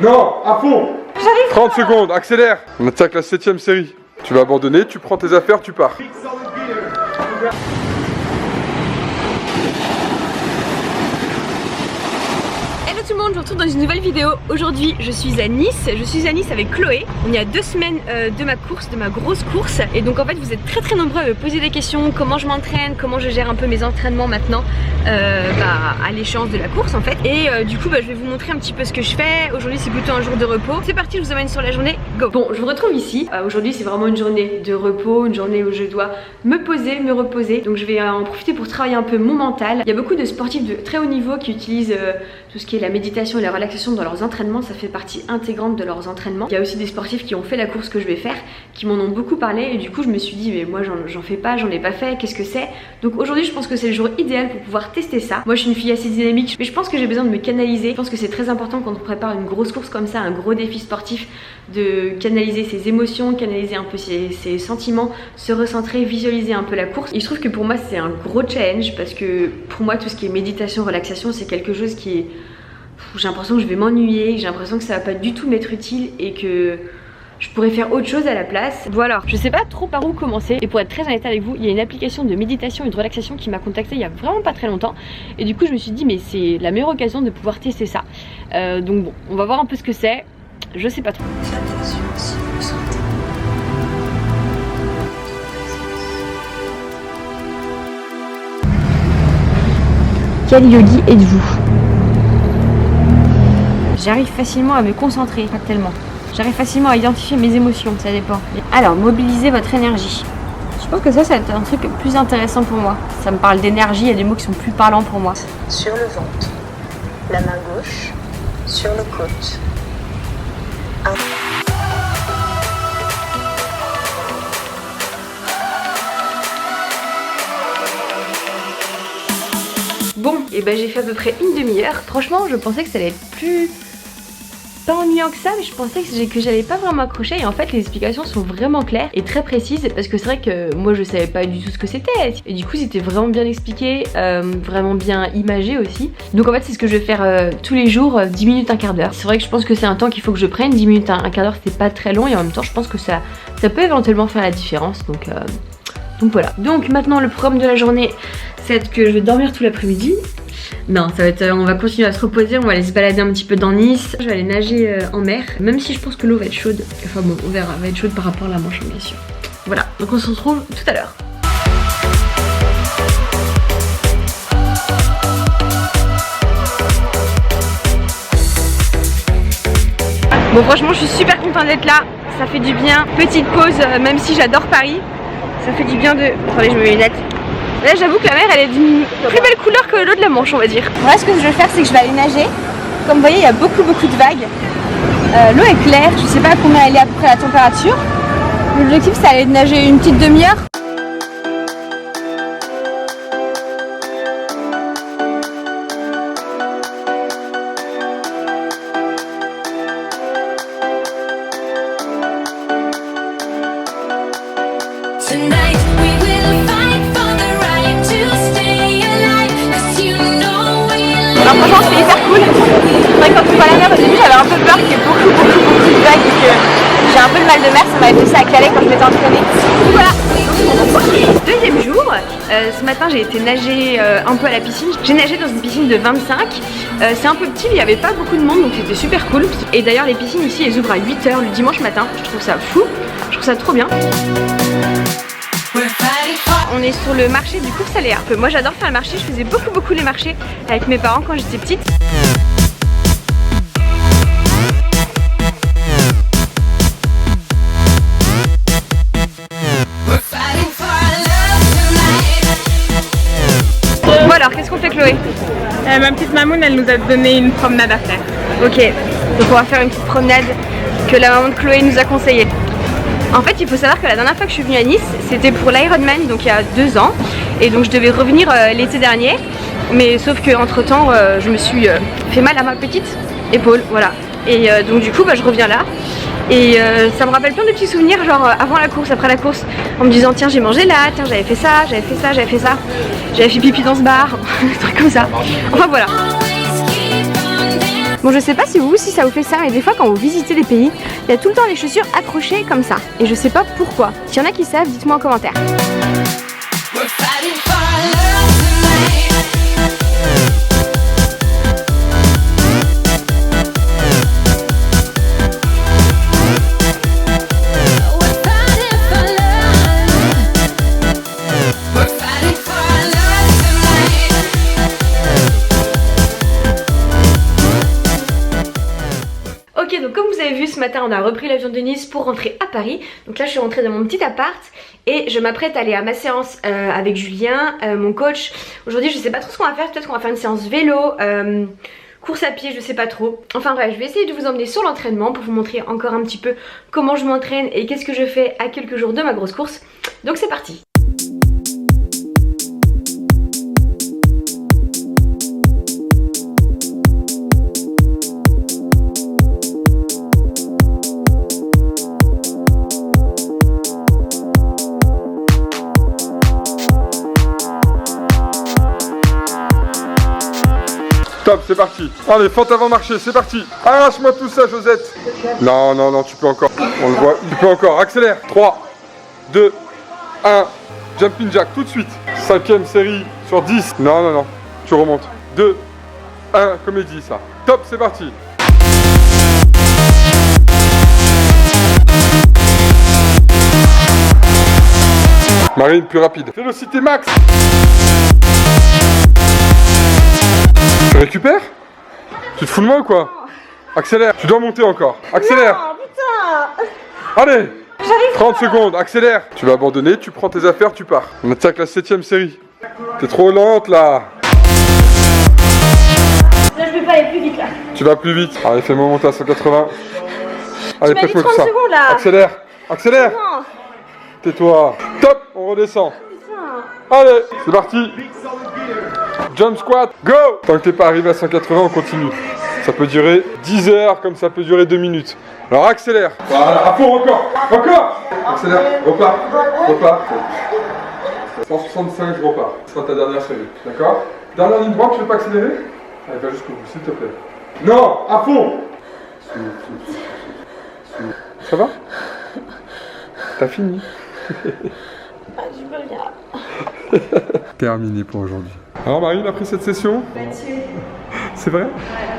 Non, à fond. J'arrive. 30 secondes, accélère. On attaque la 7ème série. Tu vas abandonner, tu prends tes affaires, tu pars. Hello tout le monde, je vous retrouve dans une nouvelle vidéo. Aujourd'hui je suis à Nice, avec Chloé. On est à 2 semaines de ma course, de ma grosse course. Et donc en fait vous êtes très nombreux à me poser des questions. Comment je m'entraîne, comment je gère un peu mes entraînements maintenant à l'échéance de la course en fait. Et du coup je vais vous montrer un petit peu ce que je fais. Aujourd'hui c'est plutôt un jour de repos. C'est parti, je vous emmène sur la journée, go. Bon, je vous retrouve ici. Aujourd'hui c'est vraiment une journée de repos, une journée où je dois me poser, me reposer. Donc je vais en profiter pour travailler un peu mon mental. Il y a beaucoup de sportifs de très haut niveau qui utilisent tout ce qui est la méditation et la relaxation dans leurs entraînements. Ça fait partie intégrante de leurs entraînements. Il y a aussi des sportifs qui ont fait la course que je vais faire, qui m'en ont beaucoup parlé, et du coup je me suis dit mais moi j'en fais pas, j'en ai pas fait, qu'est-ce que c'est? Donc aujourd'hui je pense que c'est le jour idéal pour pouvoir tester ça. Moi je suis une fille assez dynamique, mais je pense que j'ai besoin de me canaliser. Je pense que c'est très important quand on prépare une grosse course comme ça, un gros défi sportif, de canaliser ses émotions, canaliser un peu ses sentiments, se recentrer, visualiser un peu la course. Il se trouve que pour moi c'est un gros challenge, parce que pour moi tout ce qui est méditation, relaxation, c'est quelque chose qui est... J'ai l'impression que je vais m'ennuyer, j'ai l'impression que ça va pas du tout m'être utile et que je pourrais faire autre chose à la place. Voilà, je sais pas trop par où commencer. Et pour être très honnête avec vous, il y a une application de méditation et de relaxation qui m'a contactée il y a vraiment pas très longtemps. Et du coup je me suis dit mais c'est la meilleure occasion de pouvoir tester ça. Donc bon, on va voir un peu ce que c'est. Je sais pas trop. Attention si vous sentez. Quel yogi êtes-vous? J'arrive facilement à me concentrer, pas tellement. J'arrive facilement à identifier mes émotions, ça dépend. Alors, mobiliser votre énergie. Je pense que ça va être un truc plus intéressant pour moi. Ça me parle d'énergie, il y a des mots qui sont plus parlants pour moi. Sur le ventre, la main gauche, sur le côte. Bon, et ben j'ai fait à peu près une demi-heure. Franchement, je pensais que ça allait être plus... pas ennuyant que ça, mais je pensais que j'allais pas vraiment accrocher. Et en fait les explications sont vraiment claires et très précises, parce que c'est vrai que moi je savais pas du tout ce que c'était, et du coup c'était vraiment bien expliqué, vraiment bien imagé aussi. Donc en fait c'est ce que je vais faire tous les jours, 10 minutes, un quart d'heure. C'est vrai que je pense que c'est un temps qu'il faut que je prenne. 10 minutes, un quart d'heure c'est pas très long, et en même temps je pense que ça peut éventuellement faire la différence. Donc voilà. Donc maintenant le programme de la journée, c'est que je vais dormir tout l'après-midi. Non, ça va être, on va continuer à se reposer, on va aller se balader un petit peu dans Nice. Je vais aller nager en mer, même si je pense que l'eau va être chaude. Enfin bon, on verra, elle va être chaude par rapport à la Manche, bien sûr. Voilà, donc on se retrouve tout à l'heure. Bon, franchement je suis super contente d'être là, ça fait du bien. Petite pause, même si j'adore Paris, ça fait du bien de... Attendez, je me mets les lunettes. Là j'avoue que la mer elle est d'une plus belle couleur que l'eau de la Manche, on va dire. Voilà, ce que je vais faire c'est que je vais aller nager. Comme vous voyez il y a beaucoup de vagues. L'eau est claire, je sais pas à combien elle est à peu près la température. L'objectif c'est d'aller nager une petite demi-heure. Alors franchement c'était hyper cool. C'est vrai que quand on voit la mer au début j'avais un peu peur qu'il y ait beaucoup de vagues, et que j'ai un peu de mal de mer, ça m'avait fait ça à Calais quand je m'étais entraînée. Donc voilà, deuxième jour, ce matin j'ai été nager un peu à la piscine. J'ai nagé dans une piscine de 25, c'est un peu petit, il n'y avait pas beaucoup de monde donc c'était super cool. Et d'ailleurs les piscines ici elles ouvrent à 8 h le dimanche matin, je trouve ça fou, je trouve ça trop bien. On est sur le marché du Cours Saléa. Moi j'adore faire le marché, je faisais beaucoup les marchés avec mes parents quand j'étais petite. Bon alors, qu'est-ce qu'on fait Chloé? Ma petite mamoune elle nous a donné une promenade à faire. Ok, donc on va faire une petite promenade que la maman de Chloé nous a conseillée. En fait il faut savoir que la dernière fois que je suis venue à Nice c'était pour l'Ironman, donc il y a 2 ans, et donc je devais revenir l'été dernier, mais sauf que entre temps je me suis fait mal à ma petite épaule, voilà, et donc du coup je reviens là, et ça me rappelle plein de petits souvenirs, genre avant la course, après la course, en me disant tiens j'ai mangé là, tiens j'avais fait ça, j'avais fait pipi dans ce bar, des trucs comme ça, enfin voilà. Bon, je sais pas si ça vous fait ça, mais des fois quand vous visitez des pays, il y a tout le temps les chaussures accrochées comme ça. Et je sais pas pourquoi. S'il y en a qui savent, dites-moi en commentaire. Ok, donc comme vous avez vu ce matin on a repris l'avion de Nice pour rentrer à Paris. Donc là je suis rentrée dans mon petit appart et je m'apprête à aller à ma séance avec Julien, mon coach. Aujourd'hui je sais pas trop ce qu'on va faire, peut-être qu'on va faire une séance vélo, course à pied, je sais pas trop. Enfin bref, je vais essayer de vous emmener sur l'entraînement pour vous montrer encore un petit peu comment je m'entraîne et qu'est-ce que je fais à quelques jours de ma grosse course. Donc c'est parti. Top, c'est parti. Allez, fente avant marcher, c'est parti. Arrache-moi tout ça, Josette. Non, non, non, tu peux encore. On le voit, tu peux encore. Accélère. 3, 2, 1. Jumping jack, tout de suite. 5e série sur 10. Non, non, non. Tu remontes. 2, 1, comédie, ça. Top, c'est parti. Marine, plus rapide. Vélocité max. Tu récupères? Tu te fous de moi ou quoi? Accélère, tu dois monter encore. Accélère. Non, putain. Allez. 30 secondes, accélère. Tu vas abandonner, tu prends tes affaires, tu pars. On attaque la 7e série. T'es trop lente là. Là je vais pas aller plus vite là. Tu vas plus vite. Allez, fais-moi monter à 180. Allez, m'as dit fais-moi 30 ça. secondes, là. Accélère, accélère. Non. Tais-toi. Top, on redescend. Putain. Allez, c'est parti. Jump squat, go. Tant que t'es pas arrivé à 180, on continue. Ça peut durer 10 heures comme ça peut durer 2 minutes. Alors accélère. Voilà, à fond encore. Encore. Accélère, repars, repars. 165, je repars. Ce sera ta dernière série, d'accord? Dernière ligne droite, tu veux pas accélérer? Allez, va jusqu'au bout, s'il te plaît. Non, à fond. Ça va? T'as fini? Ah, je veux bien. Terminé pour aujourd'hui. Alors Marine, après cette session? C'est vrai?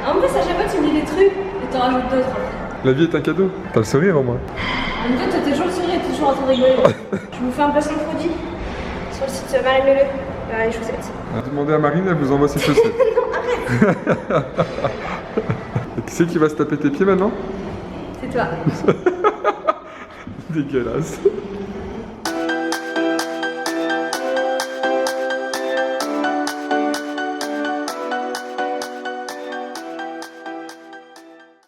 En plus à chaque fois tu me dis des trucs et t'en rajoutes d'autres. La vie est un cadeau. T'as le sourire au moins. En même temps t'as toujours le sourire et t'es toujours en train de rigoler. Je vous fais un placement produit sur le site Marine Leleu. Les chaussettes. Demandez à Marine, elle vous envoie ses chaussettes. Non, arrête. Et qui c'est qui va se taper tes pieds maintenant? C'est toi. Dégueulasse.